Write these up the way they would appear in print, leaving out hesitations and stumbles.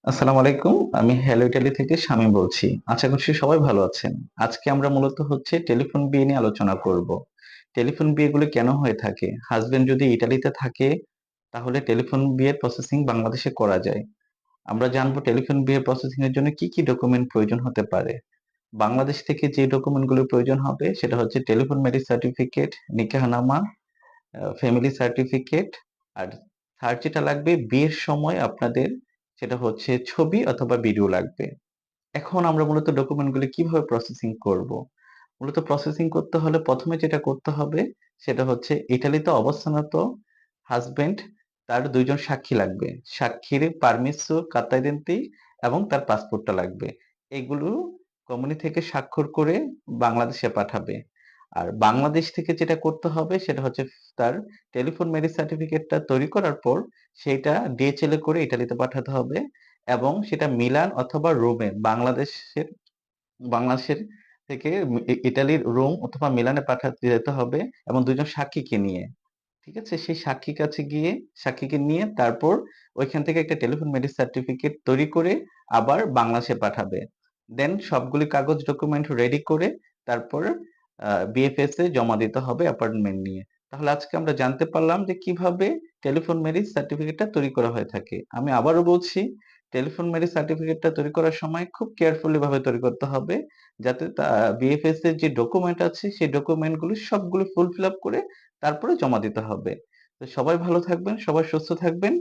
আসসালামু আলাইকুম। আমি হ্যালো ইটালি থেকে শামীম বলছি। আশা করছি সবাই ভালো আছেন। আজকে আমরা মূলত টেলিফোন বিয়ে নিয়ে আলোচনা করব। টেলিফোন বিয়েগুলো কেন হয়ে থাকে? হাসব্যান্ড যদি ইটালিতে থাকে তাহলে টেলিফোন বিয়ের প্রসেসিং বাংলাদেশে করা যায়। আমরা জানবো টেলিফোন বিয়ে প্রসেসিং এর জন্য কি কি ডকুমেন্ট প্রয়োজন হতে পারে। বাংলাদেশ থেকে যে ডকুমেন্টগুলো প্রয়োজন হবে সেটা হচ্ছে টেলিফোন ম্যারেজ সার্টিফিকেট, নিকাহনামা, ফ্যামিলি সার্টিফিকেট, আর থার্ড যেটা লাগবে বিয়ের সময় আপনাদের সেটা হচ্ছে ছবি অথবা ভিডিও লাগবে। এখন আমরা মূলত ডকুমেন্টগুলো কিভাবে প্রসেসিং করব? মূলত প্রসেসিং করতে হলে প্রথমে যেটা করতে হবে সেটা হচ্ছে ইতালিতে অবস্থানরত হাসব্যান্ড, তার ২ জন সাক্ষী লাগবে। সাক্ষীর পারমিসো কাত্তাইদেন্তি এবং তার পাসপোর্টটা লাগবে। এগুলো কোম্পানি থেকে স্বাক্ষর করে বাংলাদেশে পাঠাবে। আর বাংলাদেশ থেকে যেটা করতে হবে সেটা হচ্ছে তার টেলিফোন ম্যারেজ সার্টিফিকেটটা তৈরি করার পর সেইটা DHL এ করে ইটালিতে পাঠাতে হবে এবং সেটা মিলান অথবা রোমে বাংলাদেশের থেকে ইটালির রোম অথবা মিলানে পাঠাতে যেতে হবে এবং ২ জন সাক্ষীকে নিয়ে। ঠিক আছে? সেই সাক্ষীকে নিয়ে তারপর ওইখান থেকে একটা টেলিফোন ম্যারেজ সার্টিফিকেট তৈরি করে আবার বাংলাদেশে পাঠাবে। দেন সবগুলি কাগজ ডকুমেন্ট রেডি করে তারপর বিএফএস এ জমা দিতে হবে অ্যাপয়েন্টমেন্ট নিয়ে। তাহলে আজকে আমরা জানতে পারলাম যে কিভাবে টেলিফোন ম্যারেজ সার্টিফিকেটটা তৈরি করা হয়ে থাকে। আমি আবারও বলছি, টেলিফোন ম্যারেজ সার্টিফিকেটটা তৈরি করার সময় খুব কেয়ারফুলি ভাবে তৈরি করতে হবে। যাতে বিএফএস এর যে ডকুমেন্ট আছে সেই ডকুমেন্ট গুলো সবগুলো ফুলফিল আপ করে তারপরে জমা দিতে হবে। তো সবাই ভালো থাকবেন, সবাই সুস্থ থাকবেন।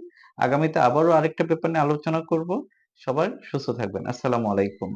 আগামীতে আবারও আরেকটা ব্যাপার নিয়ে আলোচনা করব। সবাই সুস্থ থাকবেন। আসসালামু আলাইকুম।